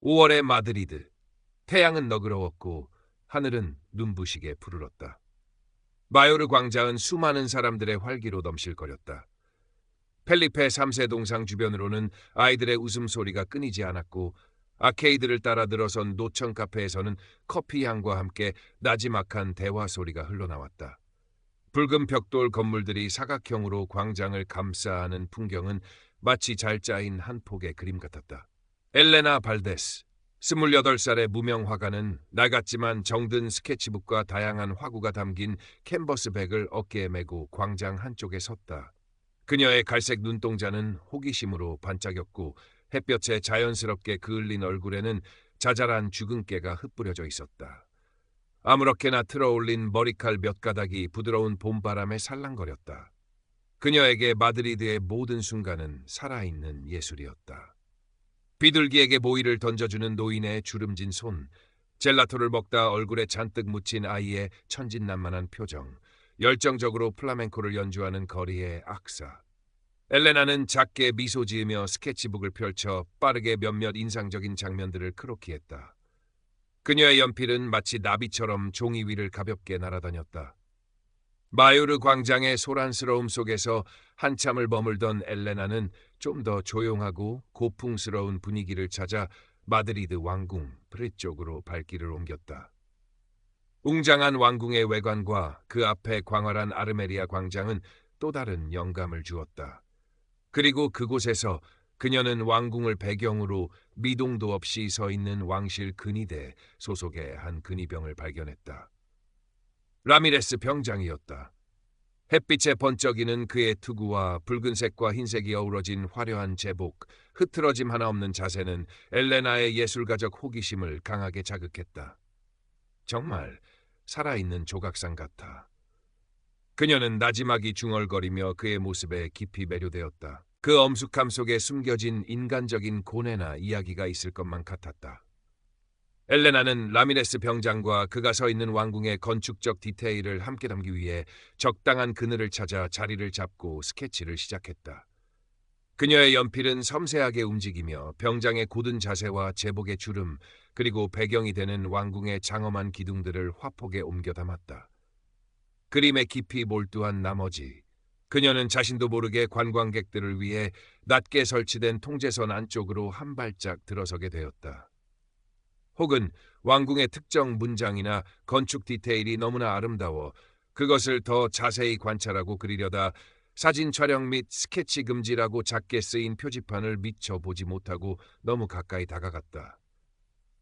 5월의 마드리드. 태양은 너그러웠고 하늘은 눈부시게 푸르렀다. 마요르 광장은 수많은 사람들의 활기로 넘실거렸다. 펠리페 3세 동상 주변으로는 아이들의 웃음소리가 끊이지 않았고 아케이드를 따라 늘어선 노천 카페에서는 커피 향과 함께 나지막한 대화 소리가 흘러나왔다. 붉은 벽돌 건물들이 사각형으로 광장을 감싸하는 풍경은 마치 잘 짜인 한 폭의 그림 같았다. 엘레나 발데스, 28살의 무명 화가는 낡았지만 정든 스케치북과 다양한 화구가 담긴 캔버스백을 어깨에 메고 광장 한쪽에 섰다. 그녀의 갈색 눈동자는 호기심으로 반짝였고 햇볕에 자연스럽게 그을린 얼굴에는 자잘한 주근깨가 흩뿌려져 있었다. 아무렇게나 틀어올린 머리칼 몇 가닥이 부드러운 봄바람에 살랑거렸다. 그녀에게 마드리드의 모든 순간은 살아있는 예술이었다. 비둘기에게 모이를 던져주는 노인의 주름진 손, 젤라토를 먹다 얼굴에 잔뜩 묻힌 아이의 천진난만한 표정, 열정적으로 플라멩코를 연주하는 거리의 악사. 엘레나는 작게 미소 지으며 스케치북을 펼쳐 빠르게 몇몇 인상적인 장면들을 크로키했다. 그녀의 연필은 마치 나비처럼 종이 위를 가볍게 날아다녔다. 마요르 광장의 소란스러움 속에서 한참을 머물던 엘레나는 좀 더 조용하고 고풍스러운 분위기를 찾아 마드리드 왕궁 프레 쪽으로 발길을 옮겼다. 웅장한 왕궁의 외관과 그 앞에 광활한 아르메리아 광장은 또 다른 영감을 주었다. 그리고 그곳에서 그녀는 왕궁을 배경으로 미동도 없이 서 있는 왕실 근위대 소속의 한 근위병을 발견했다. 라미레스 병장이었다. 햇빛에 번쩍이는 그의 투구와 붉은색과 흰색이 어우러진 화려한 제복, 흐트러짐 하나 없는 자세는 엘레나의 예술가적 호기심을 강하게 자극했다. 정말 살아있는 조각상 같아. 그녀는 나지막이 중얼거리며 그의 모습에 깊이 매료되었다. 그 엄숙함 속에 숨겨진 인간적인 고뇌나 이야기가 있을 것만 같았다. 엘레나는 라미레스 병장과 그가 서 있는 왕궁의 건축적 디테일을 함께 담기 위해 적당한 그늘을 찾아 자리를 잡고 스케치를 시작했다. 그녀의 연필은 섬세하게 움직이며 병장의 굳은 자세와 제복의 주름, 그리고 배경이 되는 왕궁의 장엄한 기둥들을 화폭에 옮겨 담았다. 그림에 깊이 몰두한 나머지 그녀는 자신도 모르게 관광객들을 위해 낮게 설치된 통제선 안쪽으로 한 발짝 들어서게 되었다. 혹은 왕궁의 특정 문장이나 건축 디테일이 너무나 아름다워 그것을 더 자세히 관찰하고 그리려다 사진 촬영 및 스케치 금지라고 작게 쓰인 표지판을 미처 보지 못하고 너무 가까이 다가갔다.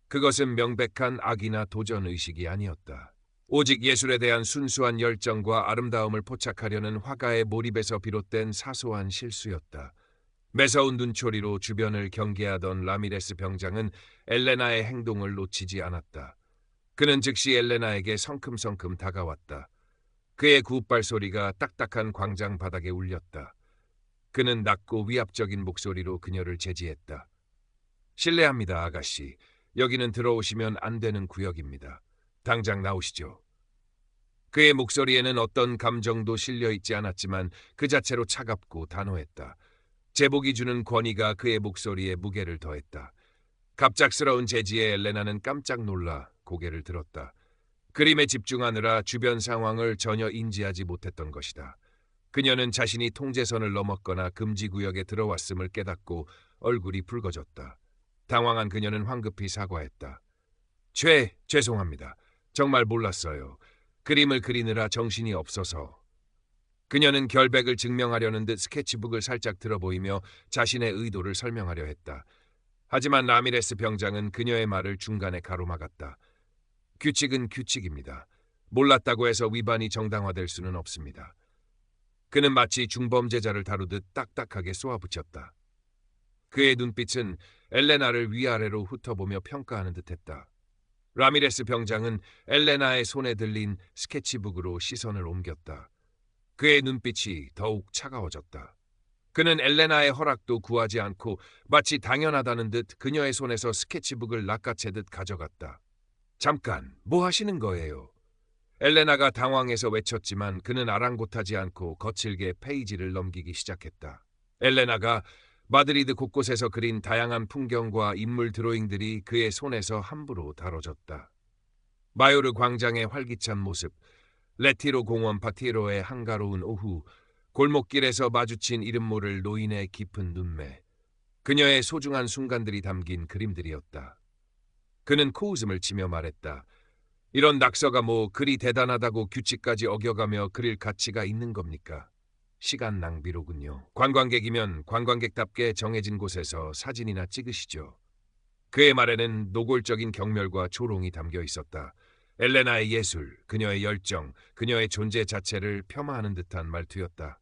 그것은 명백한 악이나 도전의식이 아니었다. 오직 예술에 대한 순수한 열정과 아름다움을 포착하려는 화가의 몰입에서 비롯된 사소한 실수였다. 매서운 눈초리로 주변을 경계하던 라미레스 병장은 엘레나의 행동을 놓치지 않았다. 그는 즉시 엘레나에게 성큼성큼 다가왔다. 그의 구둏발 소리가 딱딱한 광장 바닥에 울렸다. 그는 낮고 위압적인 목소리로 그녀를 제지했다. 실례합니다, 아가씨. 여기는 들어오시면 안 되는 구역입니다. 당장 나오시죠. 그의 목소리에는 어떤 감정도 실려 있지 않았지만 그 자체로 차갑고 단호했다. 제복이 주는 권위가 그의 목소리에 무게를 더했다. 갑작스러운 제지에 엘레나는 깜짝 놀라 고개를 들었다. 그림에 집중하느라 주변 상황을 전혀 인지하지 못했던 것이다. 그녀는 자신이 통제선을 넘었거나 금지구역에 들어왔음을 깨닫고 얼굴이 붉어졌다. 당황한 그녀는 황급히 사과했다. 죄송합니다. 정말 몰랐어요. 그림을 그리느라 정신이 없어서. 그녀는 결백을 증명하려는 듯 스케치북을 살짝 들어보이며 자신의 의도를 설명하려 했다. 하지만 라미레스 병장은 그녀의 말을 중간에 가로막았다. 규칙은 규칙입니다. 몰랐다고 해서 위반이 정당화될 수는 없습니다. 그는 마치 중범죄자를 다루듯 딱딱하게 쏘아붙였다. 그의 눈빛은 엘레나를 위아래로 훑어보며 평가하는 듯했다. 라미레스 병장은 엘레나의 손에 들린 스케치북으로 시선을 옮겼다. 그의 눈빛이 더욱 차가워졌다. 그는 엘레나의 허락도 구하지 않고 마치 당연하다는 듯 그녀의 손에서 스케치북을 낚아채듯 가져갔다. 잠깐, 뭐 하시는 거예요? 엘레나가 당황해서 외쳤지만 그는 아랑곳하지 않고 거칠게 페이지를 넘기기 시작했다. 엘레나가 마드리드 곳곳에서 그린 다양한 풍경과 인물 드로잉들이 그의 손에서 함부로 다뤄졌다. 마요르 광장의 활기찬 모습, 레티로 공원 파티로의 한가로운 오후, 골목길에서 마주친 이름 모를 노인의 깊은 눈매, 그녀의 소중한 순간들이 담긴 그림들이었다. 그는 코웃음을 치며 말했다. 이런 낙서가 뭐 그리 대단하다고 규칙까지 어겨가며 그릴 가치가 있는 겁니까? 시간 낭비로군요. 관광객이면 관광객답게 정해진 곳에서 사진이나 찍으시죠. 그의 말에는 노골적인 경멸과 조롱이 담겨 있었다. 엘레나의 예술, 그녀의 열정, 그녀의 존재 자체를 폄하하는 듯한 말투였다.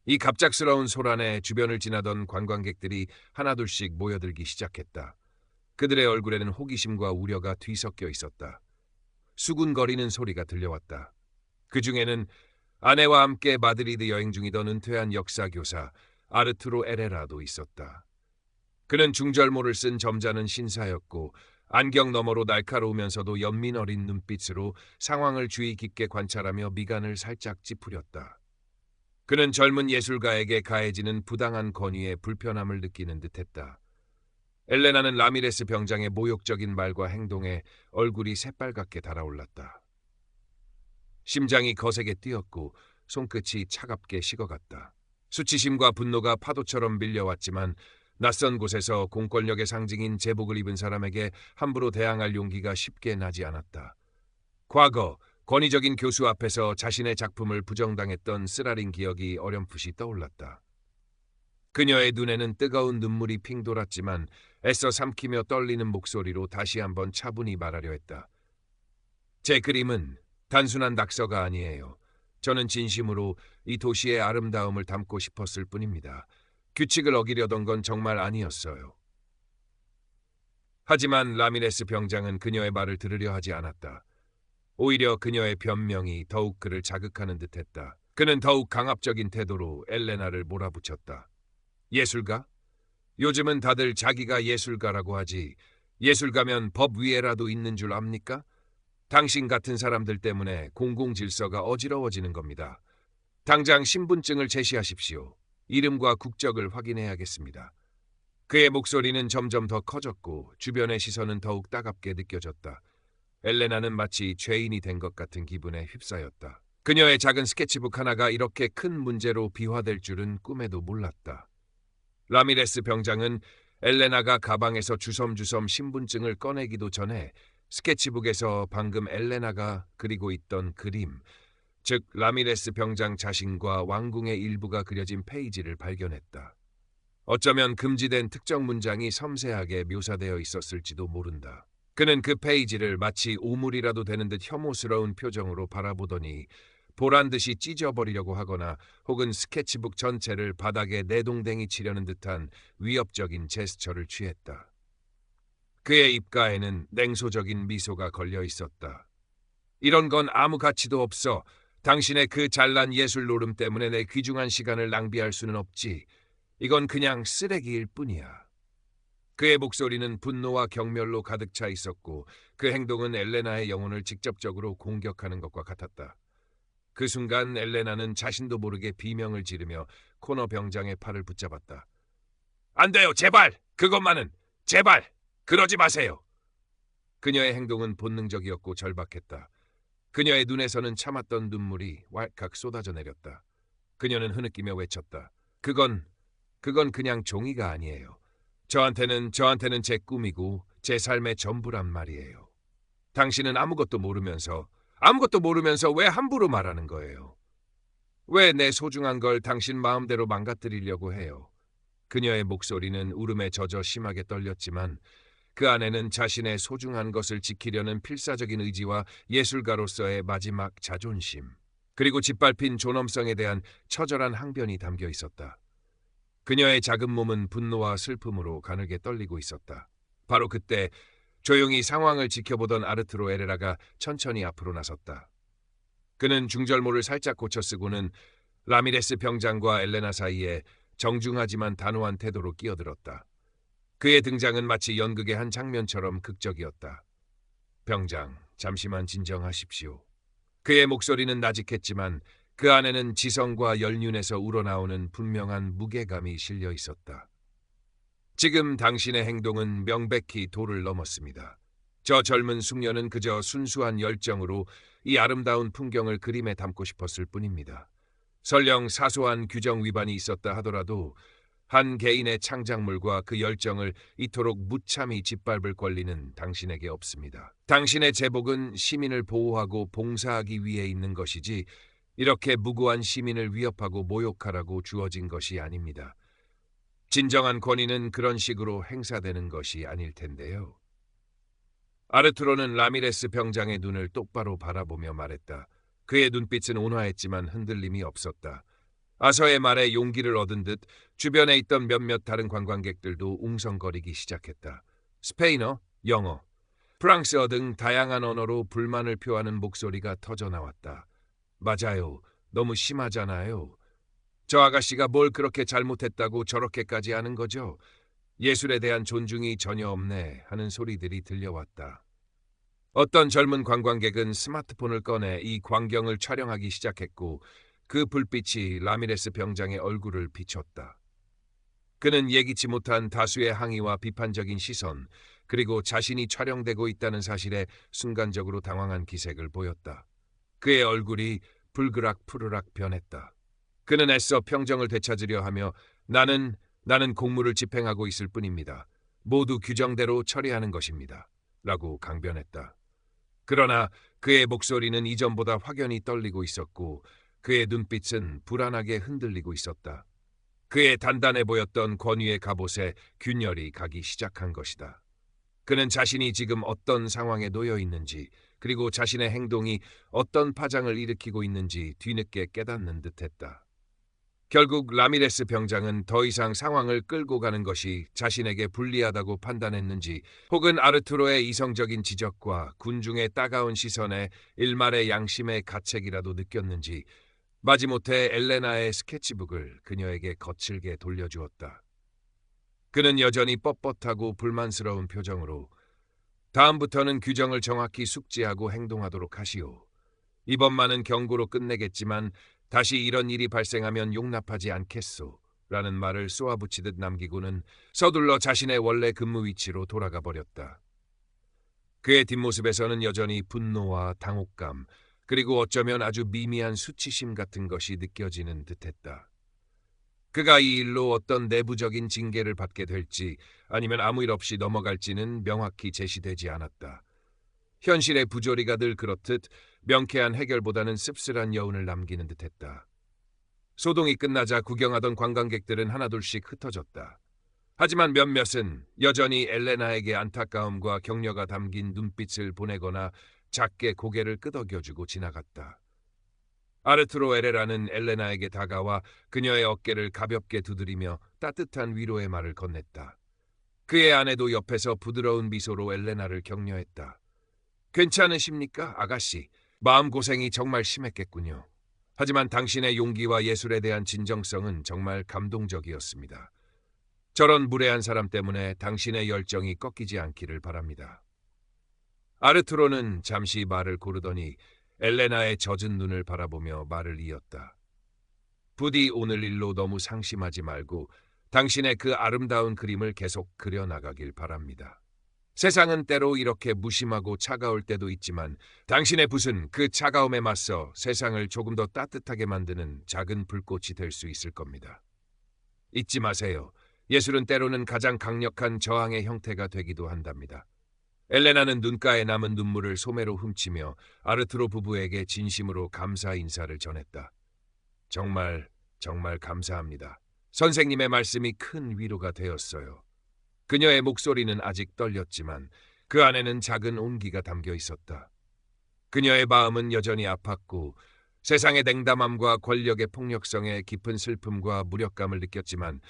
이 갑작스러운 소란에 주변을 지나던 관광객들이 하나둘씩 모여들기 시작했다. 그들의 얼굴에는 호기심과 우려가 뒤섞여 있었다. 수군거리는 소리가 들려왔다. 그 중에는 아내와 함께 마드리드 여행 중이던 은퇴한 역사교사 아르투로 에레라도 있었다. 그는 중절모를 쓴 점잖은 신사였고 안경 너머로 날카로우면서도 연민 어린 눈빛으로 상황을 주의 깊게 관찰하며 미간을 살짝 찌푸렸다. 그는 젊은 예술가에게 가해지는 부당한 권위에 불편함을 느끼는 듯했다. 엘레나는 라미레스 병장의 모욕적인 말과 행동에 얼굴이 새빨갛게 달아올랐다. 심장이 거세게 뛰었고 손끝이 차갑게 식어갔다. 수치심과 분노가 파도처럼 밀려왔지만 낯선 곳에서 공권력의 상징인 제복을 입은 사람에게 함부로 대항할 용기가 쉽게 나지 않았다. 과거 권위적인 교수 앞에서 자신의 작품을 부정당했던 쓰라린 기억이 어렴풋이 떠올랐다. 그녀의 눈에는 뜨거운 눈물이 핑 돌았지만 애써 삼키며 떨리는 목소리로 다시 한번 차분히 말하려 했다. 제 그림은 단순한 낙서가 아니에요. 저는 진심으로 이 도시의 아름다움을 담고 싶었을 뿐입니다. 규칙을 어기려던 건 정말 아니었어요. 하지만 라미레스 병장은 그녀의 말을 들으려 하지 않았다. 오히려 그녀의 변명이 더욱 그를 자극하는 듯했다. 그는 더욱 강압적인 태도로 엘레나를 몰아붙였다. 예술가? 요즘은 다들 자기가 예술가라고 하지 예술가면 법 위에라도 있는 줄 압니까? 당신 같은 사람들 때문에 공공질서가 어지러워지는 겁니다. 당장 신분증을 제시하십시오. 이름과 국적을 확인해야겠습니다. 그의 목소리는 점점 더 커졌고 주변의 시선은 더욱 따갑게 느껴졌다. 엘레나는 마치 죄인이 된 것 같은 기분에 휩싸였다. 그녀의 작은 스케치북 하나가 이렇게 큰 문제로 비화될 줄은 꿈에도 몰랐다. 라미레스 병장은 엘레나가 가방에서 주섬주섬 신분증을 꺼내기도 전에 스케치북에서 방금 엘레나가 그리고 있던 그림, 즉 라미레스 병장 자신과 왕궁의 일부가 그려진 페이지를 발견했다. 어쩌면 금지된 특정 문장이 섬세하게 묘사되어 있었을지도 모른다. 그는 그 페이지를 마치 오물이라도 되는 듯 혐오스러운 표정으로 바라보더니 보란듯이 찢어버리려고 하거나 혹은 스케치북 전체를 바닥에 내동댕이 치려는 듯한 위협적인 제스처를 취했다. 그의 입가에는 냉소적인 미소가 걸려 있었다. 이런 건 아무 가치도 없어. 당신의 그 잘난 예술 노름 때문에 내 귀중한 시간을 낭비할 수는 없지. 이건 그냥 쓰레기일 뿐이야. 그의 목소리는 분노와 경멸로 가득 차 있었고 그 행동은 엘레나의 영혼을 직접적으로 공격하는 것과 같았다. 그 순간 엘레나는 자신도 모르게 비명을 지르며 코너 병장의 팔을 붙잡았다. 안 돼요, 제발! 그것만은! 제발! 그러지 마세요! 그녀의 행동은 본능적이었고 절박했다. 그녀의 눈에서는 참았던 눈물이 왈칵 쏟아져 내렸다. 그녀는 흐느끼며 외쳤다. 그건 그냥 종이가 아니에요. 저한테는 제 꿈이고 제 삶의 전부란 말이에요. 당신은 아무것도 모르면서 왜 함부로 말하는 거예요? 왜 내 소중한 걸 당신 마음대로 망가뜨리려고 해요? 그녀의 목소리는 울음에 젖어 심하게 떨렸지만 그 안에는 자신의 소중한 것을 지키려는 필사적인 의지와 예술가로서의 마지막 자존심, 그리고 짓밟힌 존엄성에 대한 처절한 항변이 담겨 있었다. 그녀의 작은 몸은 분노와 슬픔으로 가늘게 떨리고 있었다. 바로 그때 조용히 상황을 지켜보던 아르투로 에레라가 천천히 앞으로 나섰다. 그는 중절모를 살짝 고쳐 쓰고는 라미레스 병장과 엘레나 사이에 정중하지만 단호한 태도로 끼어들었다. 그의 등장은 마치 연극의 한 장면처럼 극적이었다. 병장, 잠시만 진정하십시오. 그의 목소리는 나직했지만 그 안에는 지성과 연륜에서 우러나오는 분명한 무게감이 실려 있었다. 지금 당신의 행동은 명백히 도를 넘었습니다. 저 젊은 숙녀는 그저 순수한 열정으로 이 아름다운 풍경을 그림에 담고 싶었을 뿐입니다. 설령 사소한 규정 위반이 있었다 하더라도 한 개인의 창작물과 그 열정을 이토록 무참히 짓밟을 권리는 당신에게 없습니다. 당신의 제복은 시민을 보호하고 봉사하기 위해 있는 것이지 이렇게 무고한 시민을 위협하고 모욕하라고 주어진 것이 아닙니다. 진정한 권위는 그런 식으로 행사되는 것이 아닐 텐데요. 아르투로는 라미레스 병장의 눈을 똑바로 바라보며 말했다. 그의 눈빛은 온화했지만 흔들림이 없었다. 아서의 말에 용기를 얻은 듯 주변에 있던 몇몇 다른 관광객들도 웅성거리기 시작했다. 스페인어, 영어, 프랑스어 등 다양한 언어로 불만을 표하는 목소리가 터져나왔다. 맞아요. 너무 심하잖아요. 저 아가씨가 뭘 그렇게 잘못했다고 저렇게까지 하는 거죠? 예술에 대한 존중이 전혀 없네 하는 소리들이 들려왔다. 어떤 젊은 관광객은 스마트폰을 꺼내 이 광경을 촬영하기 시작했고 그 불빛이 라미레스 병장의 얼굴을 비췄다. 그는 예기치 못한 다수의 항의와 비판적인 시선, 그리고 자신이 촬영되고 있다는 사실에 순간적으로 당황한 기색을 보였다. 그의 얼굴이 불그락 푸르락 변했다. 그는 애써 평정을 되찾으려 하며 나는 공무를 집행하고 있을 뿐입니다. 모두 규정대로 처리하는 것입니다. 라고 강변했다. 그러나 그의 목소리는 이전보다 확연히 떨리고 있었고 그의 눈빛은 불안하게 흔들리고 있었다. 그의 단단해 보였던 권위의 갑옷에 균열이 가기 시작한 것이다. 그는 자신이 지금 어떤 상황에 놓여 있는지 그리고 자신의 행동이 어떤 파장을 일으키고 있는지 뒤늦게 깨닫는 듯했다. 결국 라미레스 병장은 더 이상 상황을 끌고 가는 것이 자신에게 불리하다고 판단했는지 혹은 아르투로의 이성적인 지적과 군중의 따가운 시선에 일말의 양심의 가책이라도 느꼈는지 마지못해 엘레나의 스케치북을 그녀에게 거칠게 돌려주었다. 그는 여전히 뻣뻣하고 불만스러운 표정으로 다음부터는 규정을 정확히 숙지하고 행동하도록 하시오. 이번만은 경고로 끝내겠지만 다시 이런 일이 발생하면 용납하지 않겠소. 라는 말을 쏘아붙이듯 남기고는 서둘러 자신의 원래 근무 위치로 돌아가 버렸다. 그의 뒷모습에서는 여전히 분노와 당혹감, 그리고 어쩌면 아주 미미한 수치심 같은 것이 느껴지는 듯했다. 그가 이 일로 어떤 내부적인 징계를 받게 될지 아니면 아무 일 없이 넘어갈지는 명확히 제시되지 않았다. 현실의 부조리가 늘 그렇듯 명쾌한 해결보다는 씁쓸한 여운을 남기는 듯했다. 소동이 끝나자 구경하던 관광객들은 하나둘씩 흩어졌다. 하지만 몇몇은 여전히 엘레나에게 안타까움과 격려가 담긴 눈빛을 보내거나 작게 고개를 끄덕여주고 지나갔다. 아르투로 에레라는 엘레나에게 다가와 그녀의 어깨를 가볍게 두드리며 따뜻한 위로의 말을 건넸다. 그의 아내도 옆에서 부드러운 미소로 엘레나를 격려했다. 괜찮으십니까, 아가씨? 마음고생이 정말 심했겠군요. 하지만 당신의 용기와 예술에 대한 진정성은 정말 감동적이었습니다. 저런 무례한 사람 때문에 당신의 열정이 꺾이지 않기를 바랍니다. 아르투로는 잠시 말을 고르더니 엘레나의 젖은 눈을 바라보며 말을 이었다. 부디 오늘 일로 너무 상심하지 말고 당신의 그 아름다운 그림을 계속 그려나가길 바랍니다. 세상은 때로 이렇게 무심하고 차가울 때도 있지만 당신의 붓은 그 차가움에 맞서 세상을 조금 더 따뜻하게 만드는 작은 불꽃이 될 수 있을 겁니다. 잊지 마세요. 예술은 때로는 가장 강력한 저항의 형태가 되기도 한답니다. 엘레나는 눈가에 남은 눈물을 소매로 훔치며 아르투로 부부에게 진심으로 감사 인사를 전했다. 정말 감사합니다. 선생님의 말씀이 큰 위로가 되었어요. 그녀의 목소리는 아직 떨렸지만 그 안에는 작은 온기가 담겨 있었다. 그녀의 마음은 여전히 아팠고 세상의 냉담함과 권력의 폭력성에 깊은 슬픔과 무력감을 느꼈지만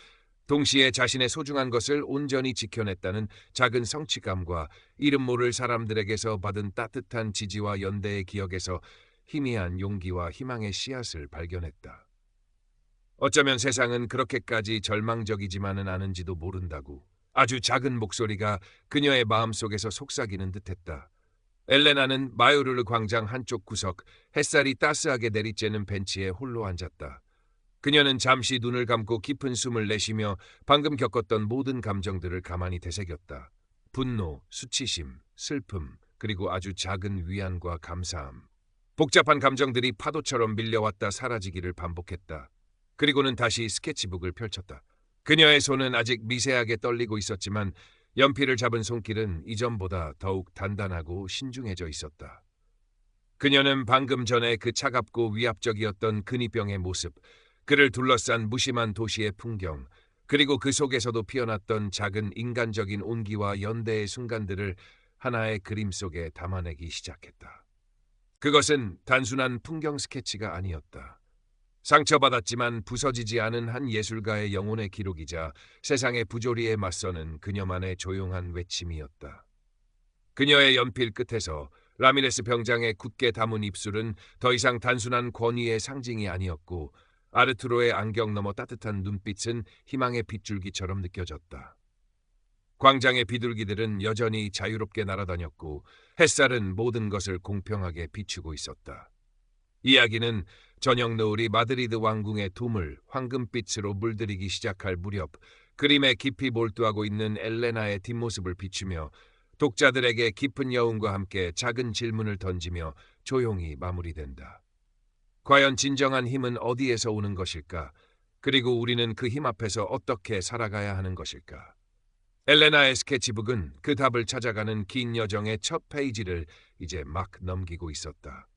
동시에 자신의 소중한 것을 온전히 지켜냈다는 작은 성취감과 이름 모를 사람들에게서 받은 따뜻한 지지와 연대의 기억에서 희미한 용기와 희망의 씨앗을 발견했다. 어쩌면 세상은 그렇게까지 절망적이지만은 않은지도 모른다고 아주 작은 목소리가 그녀의 마음속에서 속삭이는 듯했다. 엘레나는 마요르르 광장 한쪽 구석 햇살이 따스하게 내리쬐는 벤치에 홀로 앉았다. 그녀는 잠시 눈을 감고 깊은 숨을 내쉬며 방금 겪었던 모든 감정들을 가만히 되새겼다. 분노, 수치심, 슬픔, 그리고 아주 작은 위안과 감사함. 복잡한 감정들이 파도처럼 밀려왔다 사라지기를 반복했다. 그리고는 다시 스케치북을 펼쳤다. 그녀의 손은 아직 미세하게 떨리고 있었지만 연필을 잡은 손길은 이전보다 더욱 단단하고 신중해져 있었다. 그녀는 방금 전에 그 차갑고 위압적이었던 근위병의 모습, 그를 둘러싼 무심한 도시의 풍경, 그리고 그 속에서도 피어났던 작은 인간적인 온기와 연대의 순간들을 하나의 그림 속에 담아내기 시작했다. 그것은 단순한 풍경 스케치가 아니었다. 상처받았지만 부서지지 않은 한 예술가의 영혼의 기록이자 세상의 부조리에 맞서는 그녀만의 조용한 외침이었다. 그녀의 연필 끝에서 라미레스 병장의 굳게 담은 입술은 더 이상 단순한 권위의 상징이 아니었고 아르투로의 안경 너머 따뜻한 눈빛은 희망의 빗줄기처럼 느껴졌다. 광장의 비둘기들은 여전히 자유롭게 날아다녔고 햇살은 모든 것을 공평하게 비추고 있었다. 이야기는 저녁 노을이 마드리드 왕궁의 둠을 황금빛으로 물들이기 시작할 무렵 그림에 깊이 몰두하고 있는 엘레나의 뒷모습을 비추며 독자들에게 깊은 여운과 함께 작은 질문을 던지며 조용히 마무리된다. 과연 진정한 힘은 어디에서 오는 것일까? 그리고 우리는 그 힘 앞에서 어떻게 살아가야 하는 것일까? 엘레나의 스케치북은 그 답을 찾아가는 긴 여정의 첫 페이지를 이제 막 넘기고 있었다.